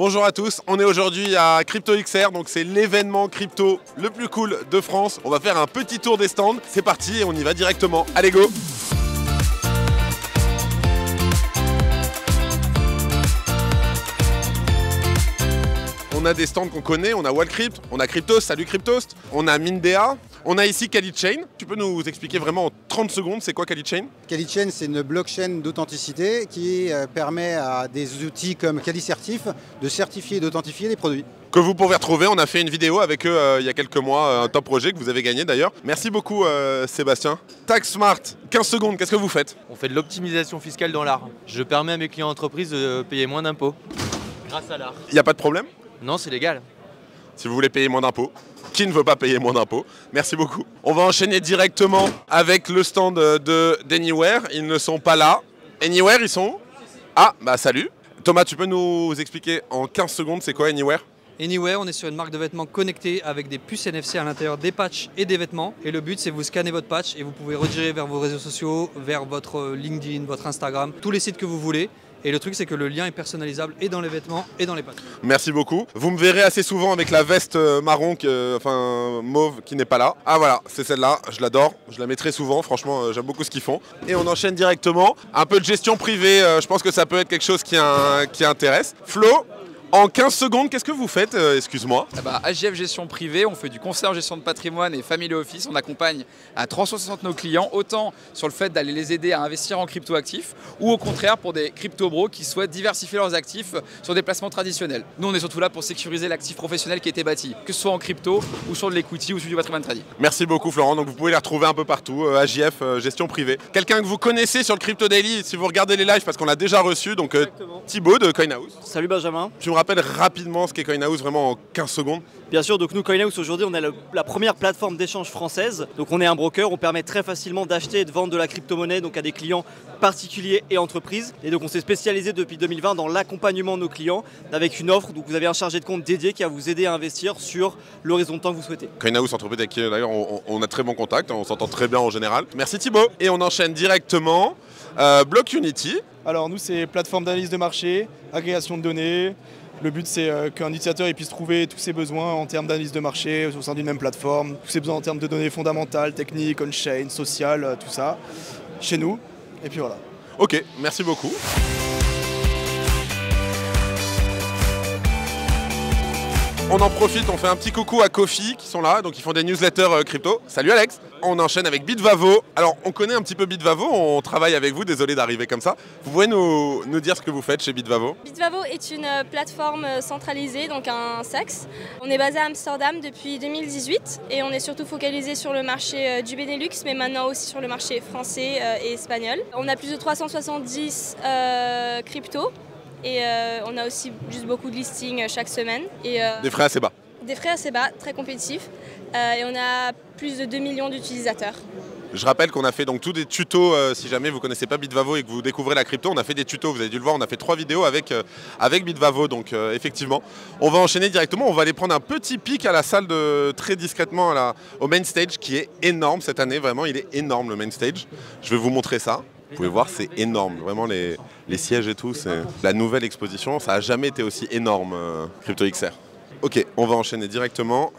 Bonjour à tous, on est aujourd'hui à CryptoXR, donc c'est l'événement crypto le plus cool de France. On va faire un petit tour des stands, c'est parti et on y va directement. Allez go! On a des stands qu'on connaît, on a Wallcrypt, on a Cryptost, salut Cryptost, on a Mindea, on a ici KaliChain. Tu peux nous expliquer vraiment en 30 secondes c'est quoi KaliChain? KaliChain, c'est une blockchain d'authenticité qui permet à des outils comme KaliCertif de certifier et d'authentifier les produits. Que vous pourrez retrouver, on a fait une vidéo avec eux il y a quelques mois, un top projet que vous avez gagné d'ailleurs. Merci beaucoup Sébastien. TaxSmart, 15 secondes, qu'est-ce que vous faites? On fait de l'optimisation fiscale dans l'art. Je permets à mes clients entreprises de payer moins d'impôts grâce à l'art. Il n'y a pas de problème? Non, c'est légal. Si vous voulez payer moins d'impôts. Qui ne veut pas payer moins d'impôts? Merci beaucoup. On va enchaîner directement avec le stand d'Anywhere. Ils ne sont pas là. Anywhere, ils sont où? Ah, bah salut. Thomas, tu peux nous expliquer en 15 secondes c'est quoi Anywhere? Anywhere, on est sur une marque de vêtements connectée avec des puces NFC à l'intérieur des patchs et des vêtements. Et le but, c'est vous scannez votre patch et vous pouvez rediriger vers vos réseaux sociaux, vers votre LinkedIn, votre Instagram, tous les sites que vous voulez. Et le truc, c'est que le lien est personnalisable et dans les vêtements et dans les patchs. Merci beaucoup. Vous me verrez assez souvent avec la veste marron, enfin mauve, qui n'est pas là. Ah voilà, c'est celle-là, je l'adore, je la mets très souvent, franchement, j'aime beaucoup ce qu'ils font. Et on enchaîne directement. Un peu de gestion privée, je pense que ça peut être quelque chose qui intéresse. Flo, en 15 secondes, qu'est-ce que vous faites? Excuse-moi. AGF Gestion Privée, on fait du conseil en gestion de patrimoine et family office. On accompagne à 360 nos clients, autant sur le fait d'aller les aider à investir en crypto-actifs ou au contraire pour des crypto-bros qui souhaitent diversifier leurs actifs sur des placements traditionnels. Nous, on est surtout là pour sécuriser l'actif professionnel qui a été bâti, que ce soit en crypto ou sur de l'equity ou sur du patrimoine trading. Merci beaucoup Florent, donc vous pouvez les retrouver un peu partout, AJF Gestion Privée. Quelqu'un que vous connaissez sur le Crypto Daily, si vous regardez les lives parce qu'on l'a déjà reçu, donc Thibaut de CoinHouse. Salut Benjamin. Tu me rappelles rapidement ce qu'est CoinHouse, vraiment en 15 secondes? Bien sûr, donc nous CoinHouse aujourd'hui on est la première plateforme d'échange française. Donc on est un broker, on permet très facilement d'acheter et de vendre de la crypto-monnaie donc à des clients particuliers et entreprises. Et donc on s'est spécialisé depuis 2020 dans l'accompagnement de nos clients avec une offre. Donc vous avez un chargé de compte dédié qui va vous aider à investir sur l'horizon de temps que vous souhaitez. CoinHouse, entreprise avec qui d'ailleurs on a très bon contact, on s'entend très bien en général. Merci Thibaut. Et on enchaîne directement BlockUnity. Alors nous c'est plateforme d'analyse de marché, agrégation de données. Le but, c'est qu'un utilisateur puisse trouver tous ses besoins en termes d'analyse de marché au sein d'une même plateforme, tous ses besoins en termes de données fondamentales, techniques, on-chain, sociales, tout ça, chez nous. Et puis voilà. Ok, merci beaucoup. On en profite, on fait un petit coucou à Kofi qui sont là, donc ils font des newsletters crypto. Salut Alex. On enchaîne avec Bitvavo. Alors on connaît un petit peu Bitvavo, on travaille avec vous, désolé d'arriver comme ça. Vous pouvez nous dire ce que vous faites chez Bitvavo? Bitvavo est une plateforme centralisée, donc un SaaS. On est basé à Amsterdam depuis 2018 et on est surtout focalisé sur le marché du Benelux, mais maintenant aussi sur le marché français et espagnol. On a plus de 370 cryptos. Et on a aussi juste beaucoup de listings chaque semaine. Et, des frais assez bas. Des frais assez bas, très compétitifs. Et on a plus de 2 millions d'utilisateurs. Je rappelle qu'on a fait donc tous des tutos, si jamais vous ne connaissez pas Bitvavo et que vous découvrez la crypto, on a fait des tutos, vous avez dû le voir, on a fait 3 vidéos avec Bitvavo, donc effectivement. On va enchaîner directement, on va aller prendre un petit pic à la salle très discrètement au main stage qui est énorme cette année, vraiment il est énorme le main stage. Je vais vous montrer ça. Vous pouvez voir, c'est énorme, vraiment les sièges et tout, c'est la nouvelle exposition, ça n'a jamais été aussi énorme CryptoXR. Ok, on va enchaîner directement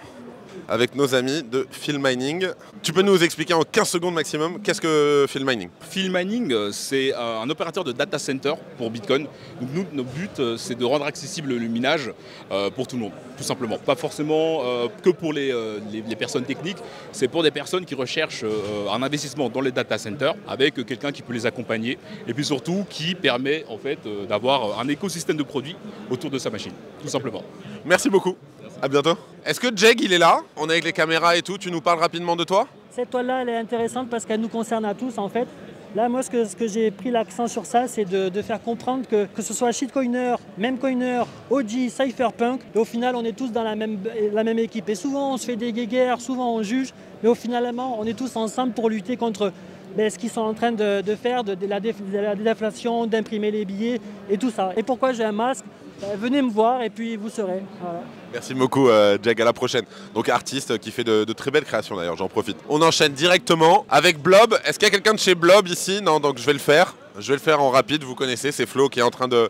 avec nos amis de Philmining. Tu peux nous expliquer en 15 secondes maximum, qu'est-ce que Philmining? Philmining, c'est un opérateur de data center pour Bitcoin. Donc nous, notre but, c'est de rendre accessible le minage pour tout le monde, tout simplement. Pas forcément que pour les personnes techniques, c'est pour des personnes qui recherchent un investissement dans les data centers avec quelqu'un qui peut les accompagner et puis surtout qui permet en fait d'avoir un écosystème de produits autour de sa machine, tout simplement. Merci beaucoup. À bientôt. Est-ce que Jeg il est là? On est avec les caméras et tout, tu nous parles rapidement de toi? Cette toile-là, elle est intéressante parce qu'elle nous concerne à tous en fait. Là, moi, ce que j'ai pris l'accent sur ça, c'est de faire comprendre que ce soit shitcoiner, memecoiner, OG, cypherpunk, et au final, on est tous dans la même équipe. Et souvent, on se fait des guéguerres, souvent on juge, mais au finalement, on est tous ensemble pour lutter contre ce qu'ils sont en train de faire, de la déflation, d'imprimer les billets et tout ça. Et pourquoi j'ai un masque? Venez me voir et puis vous saurez. Voilà. Merci beaucoup Jeg, à la prochaine. Donc artiste qui fait de très belles créations d'ailleurs, j'en profite. On enchaîne directement avec Blob. Est-ce qu'il y a quelqu'un de chez Blob ici? Non, donc je vais le faire. Je vais le faire en rapide, vous connaissez, c'est Flo qui est en train de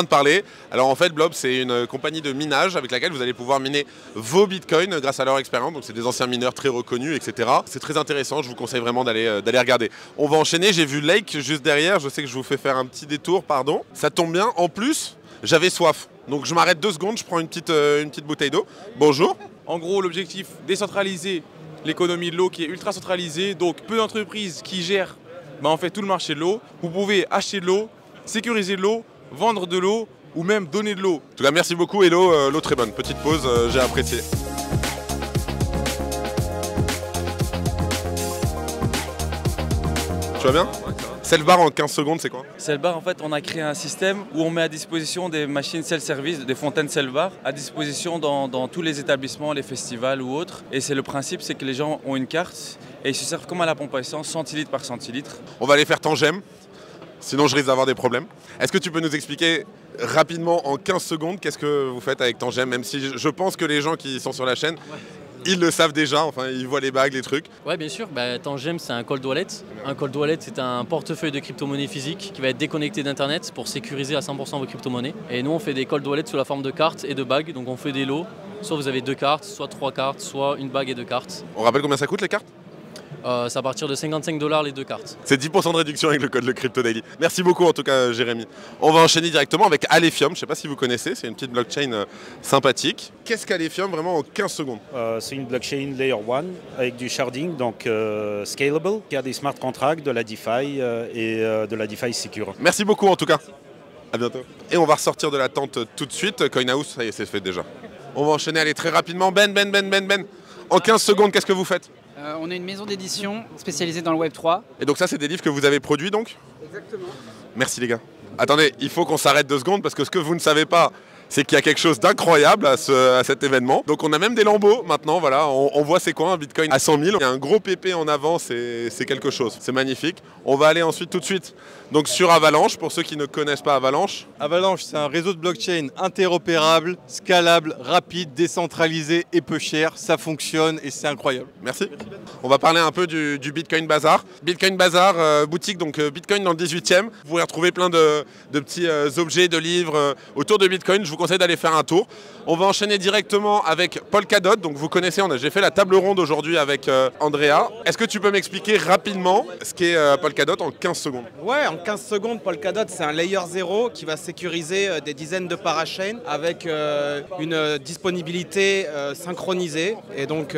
parler. Alors en fait, Blob, c'est une compagnie de minage avec laquelle vous allez pouvoir miner vos bitcoins grâce à leur expérience. Donc c'est des anciens mineurs très reconnus, etc. C'est très intéressant, je vous conseille vraiment d'aller regarder. On va enchaîner, j'ai vu Lake juste derrière, je sais que je vous fais faire un petit détour, pardon. Ça tombe bien, en plus, j'avais soif. Donc je m'arrête 2 secondes, je prends une petite bouteille d'eau. Bonjour. En gros, l'objectif, décentraliser l'économie de l'eau qui est ultra centralisée. Donc peu d'entreprises qui gèrent en fait tout le marché de l'eau. Vous pouvez acheter de l'eau, sécuriser de l'eau, vendre de l'eau ou même donner de l'eau. En tout cas, merci beaucoup et l'eau très bonne. Petite pause, j'ai apprécié. Tu vas bien ? Self-bar en 15 secondes, c'est quoi ? Self-bar, en fait, on a créé un système où on met à disposition des machines self-service, des fontaines self-bar, à disposition dans tous les établissements, les festivals ou autres. Et c'est le principe, c'est que les gens ont une carte et ils se servent comme à la pompe à essence, centilitre par centilitre. On va aller faire tangem, sinon je risque d'avoir des problèmes. Est-ce que tu peux nous expliquer rapidement, en 15 secondes, qu'est-ce que vous faites avec tangem, même si je pense que les gens qui sont sur la chaîne... Ils le savent déjà, enfin ils voient les bagues, les trucs. Ouais, bien sûr, Tangem c'est un cold wallet. Un cold wallet c'est un portefeuille de crypto-monnaies physique qui va être déconnecté d'internet pour sécuriser à 100% vos crypto-monnaies. Et nous on fait des cold wallets sous la forme de cartes et de bagues, donc on fait des lots. Soit vous avez 2 cartes, soit 3 cartes, soit une bague et 2 cartes. On rappelle combien ça coûte les cartes ? C'est à partir de 55$ les 2 cartes. C'est 10% de réduction avec le code le Crypto Daily. Merci beaucoup en tout cas Jérémy. On va enchaîner directement avec Alephium, je ne sais pas si vous connaissez, c'est une petite blockchain sympathique. Qu'est-ce qu'Alephium vraiment en 15 secondes ? C'est une blockchain Layer 1 avec du sharding, donc scalable, qui a des smart contracts, de la DeFi et de la DeFi secure. Merci beaucoup en tout cas. À bientôt. Et on va ressortir de la tente tout de suite. CoinHouse, ça y est, c'est fait déjà. On va enchaîner, allez très rapidement. Ben. En 15 secondes, qu'est-ce que vous faites ? On est une maison d'édition spécialisée dans le Web3. Et donc ça, c'est des livres que vous avez produits donc ? Exactement. Merci les gars. Attendez, il faut qu'on s'arrête 2 secondes parce que ce que vous ne savez pas, c'est qu'il y a quelque chose d'incroyable à cet événement. Donc on a même des lambeaux maintenant, voilà, on voit c'est quoi un Bitcoin à 100 000. Il y a un gros PP en avant, c'est quelque chose, c'est magnifique. On va aller ensuite tout de suite donc sur Avalanche, pour ceux qui ne connaissent pas Avalanche. Avalanche, c'est un réseau de blockchain interopérable, scalable, rapide, décentralisé et peu cher. Ça fonctionne et c'est incroyable. Merci. On va parler un peu du Bitcoin Bazar. Bitcoin Bazar, boutique donc Bitcoin dans le 18e. Vous pourrez retrouver plein de petits objets, de livres autour de Bitcoin. Je vous conseille d'aller faire un tour. On va enchaîner directement avec Polkadot. Donc vous connaissez, j'ai fait la table ronde aujourd'hui avec Andrea. Est-ce que tu peux m'expliquer rapidement ce qu'est Polkadot en 15 secondes ? Ouais, en 15 secondes, Polkadot, c'est un layer 0 qui va sécuriser des dizaines de parachains avec une disponibilité synchronisée. Et donc,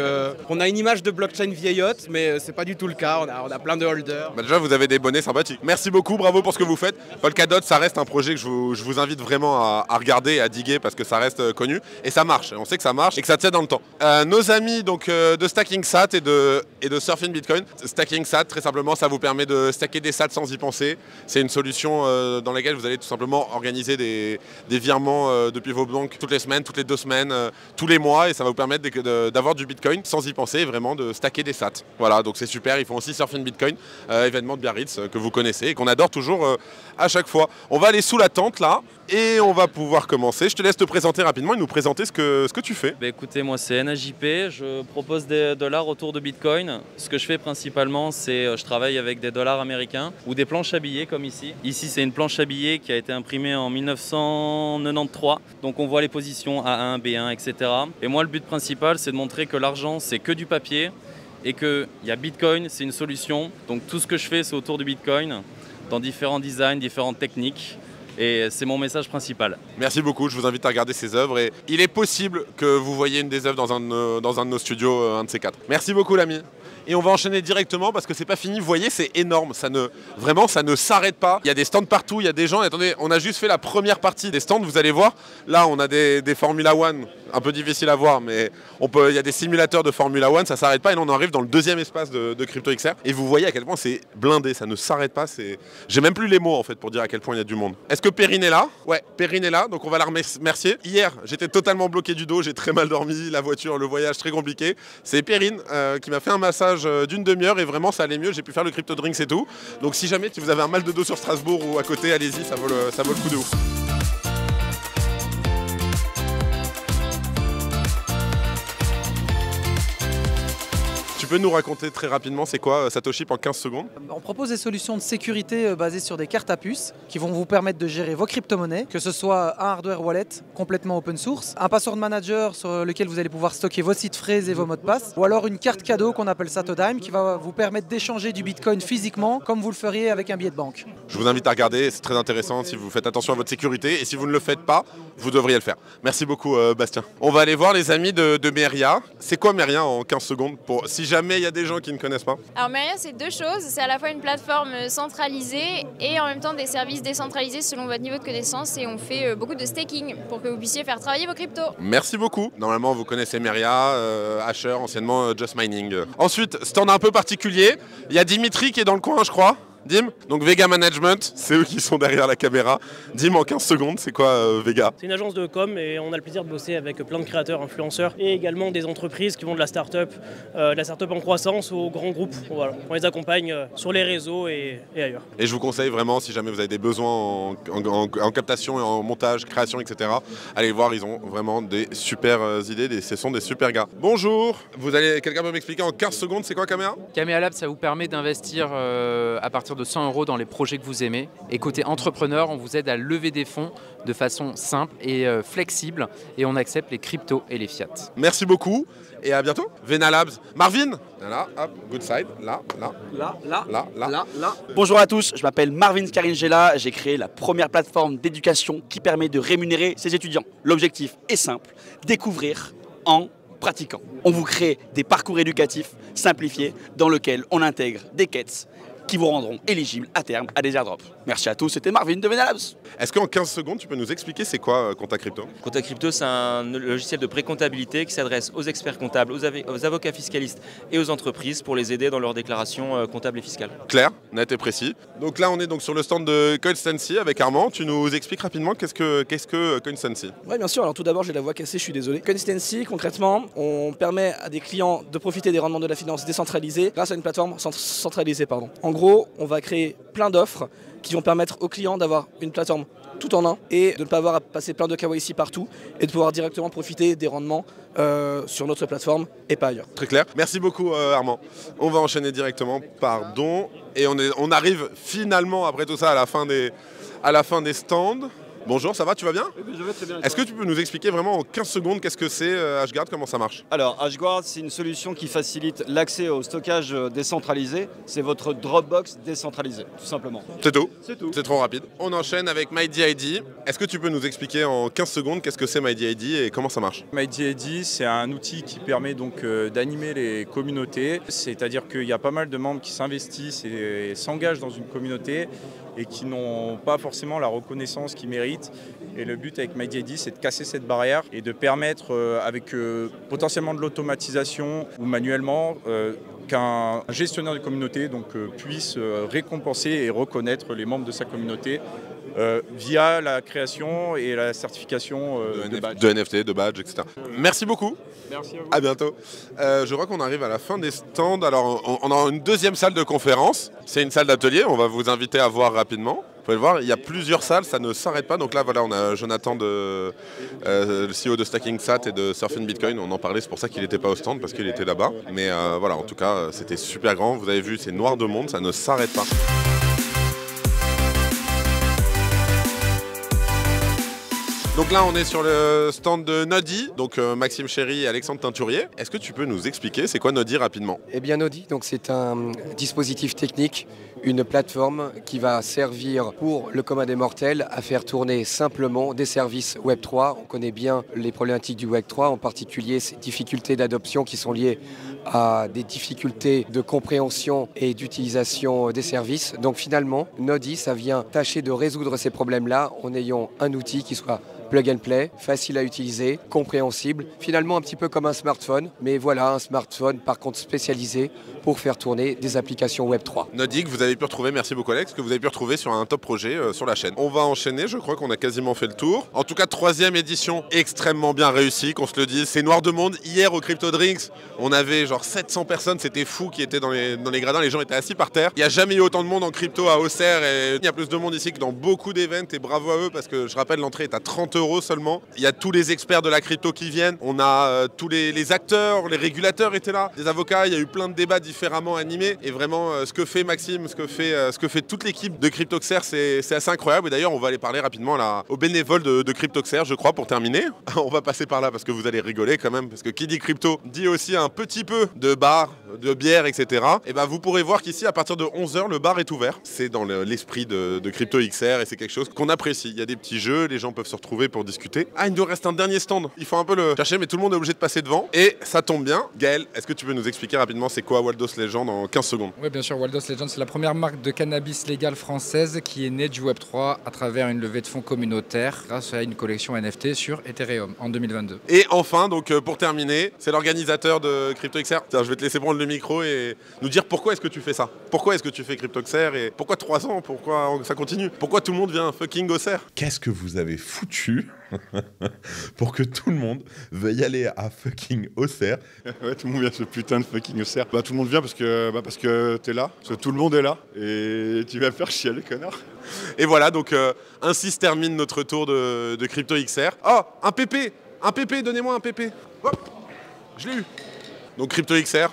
on a une image de blockchain vieillotte, mais c'est pas du tout le cas. On a plein de holders. Déjà, vous avez des bonnets sympathiques. Merci beaucoup, bravo pour ce que vous faites. Polkadot, ça reste un projet que je vous invite vraiment à regarder et à diguer parce que ça reste connu. Et ça marche. On sait que ça marche et que ça tient dans le temps. Nos amis donc, de StackingSat et de Surfing Bitcoin. StackingSat, très simplement, ça vous permet de stacker des sats sans y penser. C'est une solution dans laquelle vous allez tout simplement organiser des virements depuis vos banques toutes les semaines, toutes les 2 semaines, tous les mois, et ça va vous permettre d'avoir du Bitcoin sans y penser et vraiment de stacker des sats. Voilà, donc c'est super. Ils font aussi Surfing Bitcoin, événement de Biarritz que vous connaissez et qu'on adore toujours à chaque fois. On va aller sous la tente là et on va pouvoir commencer. Je te laisse te présenter rapidement et nous présenter ce que tu fais. Écoutez, moi c'est NAJP, je propose des dollars autour de Bitcoin. Ce que je fais principalement, c'est je travaille avec des dollars américains ou des planches à billets comme ici. Ici c'est une planche à billets qui a été imprimée en 1993. Donc on voit les positions A1, B1, etc. Et moi le but principal c'est de montrer que l'argent c'est que du papier et qu'il y a Bitcoin, c'est une solution. Donc tout ce que je fais c'est autour du Bitcoin, dans différents designs, différentes techniques. Et c'est mon message principal. Merci beaucoup, je vous invite à regarder ces œuvres et il est possible que vous voyez une des œuvres dans un de nos studios, un de ces 4. Merci beaucoup l'ami. Et on va enchaîner directement parce que c'est pas fini. Vous voyez, c'est énorme. Vraiment, ça ne s'arrête pas. Il y a des stands partout, il y a des gens. Attendez, on a juste fait la première partie des stands. Vous allez voir, là, on a des Formula One. Un peu difficile à voir, mais il y a des simulateurs de Formula One. Ça s'arrête pas et là, on arrive dans le 2e espace de CryptoXR. Et vous voyez à quel point c'est blindé. Ça ne s'arrête pas. J'ai même plus les mots en fait pour dire à quel point il y a du monde. Est-ce que Perrine est là? Ouais, Perrine est là. Donc on va la remercier. Hier, j'étais totalement bloqué du dos. J'ai très mal dormi. La voiture, le voyage très compliqué. C'est Perrine qui m'a fait un massage d'une demi-heure et vraiment ça allait mieux. J'ai pu faire le Crypto Drinks et tout. Donc si jamais vous avez un mal de dos sur Strasbourg ou à côté, allez-y, ça vaut le coup de ouf. Tu peux nous raconter très rapidement c'est quoi Satoshi en 15 secondes? On propose des solutions de sécurité basées sur des cartes à puce qui vont vous permettre de gérer vos crypto-monnaies, que ce soit un hardware wallet complètement open source, un password manager sur lequel vous allez pouvoir stocker vos sites phrases et vos mots de passe, ou alors une carte cadeau qu'on appelle Satodime qui va vous permettre d'échanger du Bitcoin physiquement comme vous le feriez avec un billet de banque. Je vous invite à regarder, c'est très intéressant si vous faites attention à votre sécurité et si vous ne le faites pas, vous devriez le faire. Merci beaucoup Bastien. On va aller voir les amis de Meria. C'est quoi Meria en 15 secondes pour si jamais il y a des gens qui ne connaissent pas? Alors Meria c'est deux choses, c'est à la fois une plateforme centralisée et en même temps des services décentralisés selon votre niveau de connaissance et on fait beaucoup de staking pour que vous puissiez faire travailler vos cryptos. Merci beaucoup. Normalement vous connaissez Meria, Asher, anciennement Just Mining. Ensuite, stand un peu particulier, il y a Dimitri qui est dans le coin je crois. Dim, donc Vega Management, c'est eux qui sont derrière la caméra. Dim, en 15 secondes, c'est quoi Vega? C'est une agence de com et on a le plaisir de bosser avec plein de créateurs, influenceurs et également des entreprises qui vont de la start-up en croissance aux grands groupes. Voilà. On les accompagne sur les réseaux et ailleurs. Et je vous conseille vraiment, si jamais vous avez des besoins en captation, et en montage, création, etc., allez voir, ils ont vraiment des super idées, ce sont des super gars. Bonjour, quelqu'un peut m'expliquer en 15 secondes, c'est quoi Kamea? Kamea Lab, ça vous permet d'investir à partir de 100 € dans les projets que vous aimez. Et côté entrepreneur, on vous aide à lever des fonds de façon simple et flexible. Et on accepte les cryptos et les fiat. Merci beaucoup et à bientôt. Vena Labs. Marvin, là, hop, good side, là. Bonjour à tous, je m'appelle Marvin Scaringella. J'ai créé la première plateforme d'éducation qui permet de rémunérer ses étudiants. L'objectif est simple, découvrir en pratiquant. On vous crée des parcours éducatifs simplifiés dans lesquels on intègre des quêtes qui vous rendront éligibles à terme à des airdrops. Merci à tous, c'était Marvin de Vena Labs. Est-ce qu'en 15 secondes, tu peux nous expliquer c'est quoi Compta Crypto? Compta Crypto, c'est un logiciel de pré-comptabilité qui s'adresse aux experts comptables, aux avocats fiscalistes et aux entreprises pour les aider dans leurs déclarations comptables et fiscales. Clair, net et précis. Donc là, on est donc sur le stand de Coinstancy avec Armand. Tu nous expliques rapidement qu'est-ce que Coinstancy? Oui, bien sûr. Alors tout d'abord, j'ai la voix cassée, je suis désolé. Coinstancy, concrètement, on permet à des clients de profiter des rendements de la finance décentralisée grâce à une plateforme centralisée. En gros, on va créer plein d'offres qui vont permettre aux clients d'avoir une plateforme tout en un et de ne pas avoir à passer plein de KYC partout et de pouvoir directement profiter des rendements sur notre plateforme et pas ailleurs. Très clair. Merci beaucoup Armand. On va enchaîner directement, pardon. Et on arrive finalement après tout ça à la fin des stands. Bonjour, ça va, tu vas bien? Oui, je vais très bien. Est-ce que tu peux nous expliquer vraiment en 15 secondes qu'est-ce que c'est HGuard, comment ça marche? Alors, HGuard, c'est une solution qui facilite l'accès au stockage décentralisé. C'est votre Dropbox décentralisé, tout simplement. C'est tout? C'est tout. C'est trop rapide. On enchaîne avec MyDID. Est-ce que tu peux nous expliquer en 15 secondes qu'est-ce que c'est MyDID et comment ça marche? MyDID, c'est un outil qui permet donc d'animer les communautés. C'est-à-dire qu'il y a pas mal de membres qui s'investissent et s'engagent dans une communauté et qui n'ont pas forcément la reconnaissance qu'ils méritent. Et le but avec MyDID, c'est de casser cette barrière et de permettre, avec potentiellement de l'automatisation ou manuellement, qu'un gestionnaire de communauté puisse récompenser et reconnaître les membres de sa communauté via la création et la certification de NFT, de badge, etc. Merci beaucoup. Merci à vous. À bientôt. Je crois qu'on arrive à la fin des stands. Alors, on a une deuxième salle de conférence. C'est une salle d'atelier. On va vous inviter à voir rapidement. Vous pouvez le voir, il y a plusieurs salles, ça ne s'arrête pas. Donc là, voilà, on a Jonathan, le CEO de Stacking Sat et de Surfing Bitcoin. On en parlait, c'est pour ça qu'il n'était pas au stand, parce qu'il était là-bas. Mais voilà, en tout cas, c'était super grand. Vous avez vu, c'est noir de monde, ça ne s'arrête pas. Donc là, on est sur le stand de Nodi, donc Maxime Chéry et Alexandre Teinturier. Est-ce que tu peux nous expliquer c'est quoi Nodi rapidement? Eh bien Nodi, c'est un dispositif technique, une plateforme qui va servir pour le commun des mortels à faire tourner simplement des services Web3. On connaît bien les problématiques du Web3, en particulier ces difficultés d'adoption qui sont liées à des difficultés de compréhension et d'utilisation des services. Donc finalement, Nodi, ça vient tâcher de résoudre ces problèmes-là en ayant un outil qui soit plug and play, facile à utiliser, compréhensible, finalement un petit peu comme un smartphone, mais voilà, un smartphone par contre spécialisé pour faire tourner des applications Web3. Nodi que vous avez pu retrouver, merci beaucoup Alex, que vous avez pu retrouver sur un top projet sur la chaîne. On va enchaîner, je crois qu'on a quasiment fait le tour. En tout cas, 3e édition extrêmement bien réussie, qu'on se le dise. C'est noir de monde. Hier au Crypto Drinks, on avait genre 700 personnes, c'était fou qui étaient dans les gradins, les gens étaient assis par terre. Il n'y a jamais eu autant de monde en crypto à Auxerre et il y a plus de monde ici que dans beaucoup d'événements et bravo à eux parce que je rappelle l'entrée est à 30 €. € seulement. Il y a tous les experts de la crypto qui viennent. On a tous les acteurs, les régulateurs étaient là, des avocats. Il y a eu plein de débats différemment animés. Et vraiment, ce que fait Maxime, ce que fait toute l'équipe de CryptoXer, c'est assez incroyable. Et d'ailleurs, on va aller parler rapidement là, aux bénévoles de CryptoXer, je crois, pour terminer. On va passer par là parce que vous allez rigoler quand même. Parce que qui dit crypto dit aussi un petit peu de bar, de bière, etc. Et ben vous pourrez voir qu'ici, à partir de 11 h, le bar est ouvert. C'est dans l'esprit de CryptoXer et c'est quelque chose qu'on apprécie. Il y a des petits jeux, les gens peuvent se retrouver pour discuter. Ah, il nous reste un dernier stand. Il faut un peu le chercher, mais tout le monde est obligé de passer devant. Et ça tombe bien. Gaël, est-ce que tu peux nous expliquer rapidement c'est quoi Waldos Legend en 15 secondes? Oui, bien sûr. Waldos Legend, c'est la première marque de cannabis légale française qui est née du Web3 à travers une levée de fonds communautaire grâce à une collection NFT sur Ethereum en 2022. Et enfin, donc pour terminer, c'est l'organisateur de CryptoXer. Tiens, je vais te laisser prendre le micro et nous dire pourquoi est-ce que tu fais ça. Pourquoi est-ce que tu fais CryptoXer et pourquoi 3 ans? Pourquoi ça continue? Pourquoi tout le monde vient fucking au cerf? Qu'est-ce que vous avez foutu pour que tout le monde veuille aller à fucking Auxerre? Ouais, tout le monde vient ce putain de fucking Auxerre. Bah, tout le monde vient parce que t'es là, parce que tout le monde est là et tu vas me faire chialer, connard. Et voilà, donc ainsi se termine notre tour de CryptoXer. Oh, un PP, donnez-moi un PP. Hop, je l'ai eu. Donc CryptoXer,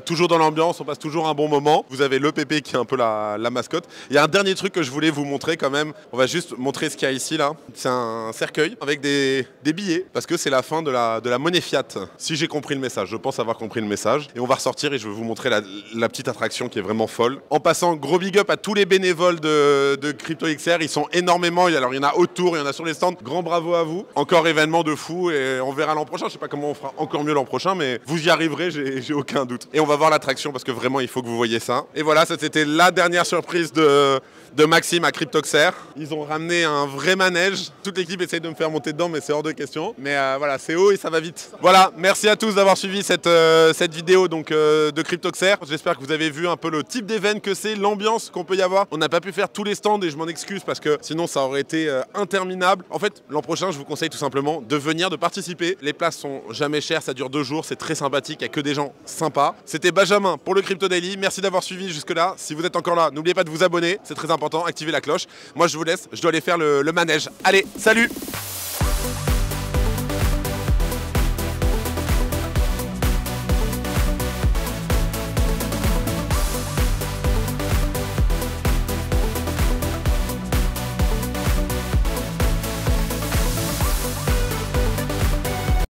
toujours dans l'ambiance, on passe toujours un bon moment. Vous avez le PP qui est un peu la mascotte. Il y a un dernier truc que je voulais vous montrer quand même. On va juste montrer ce qu'il y a ici là. C'est un cercueil avec des billets parce que c'est la fin de la monnaie fiat. Si j'ai compris le message, je pense avoir compris le message. Et on va ressortir et je vais vous montrer la petite attraction qui est vraiment folle. En passant, gros big up à tous les bénévoles de CryptoXer. Ils sont énormément. Alors il y en a autour, il y en a sur les stands. Grand bravo à vous. Encore événement de fou et on verra l'an prochain. Je sais pas comment on fera encore mieux l'an prochain, mais vous y arriverez. J'ai aucun doute. Et on va voir l'attraction parce que vraiment il faut que vous voyez ça. Et voilà, ça c'était la dernière surprise de Maxime à CryptoXer. Ils ont ramené un vrai manège. Toute l'équipe essaye de me faire monter dedans mais c'est hors de question. Mais voilà, c'est haut et ça va vite. Voilà, merci à tous d'avoir suivi cette vidéo donc, de CryptoXer. J'espère que vous avez vu un peu le type d'événement que c'est, l'ambiance qu'on peut y avoir. On n'a pas pu faire tous les stands et je m'en excuse parce que sinon ça aurait été interminable. En fait, l'an prochain, je vous conseille tout simplement de venir, de participer. Les places sont jamais chères, ça dure 2 jours, c'est très sympathique, il n'y a que des gens sympa. C'était Benjamin pour le Crypto Daily. Merci d'avoir suivi jusque là. Si vous êtes encore là, n'oubliez pas de vous abonner. C'est très important. Activez la cloche. Moi, je vous laisse. Je dois aller faire le manège. Allez, salut!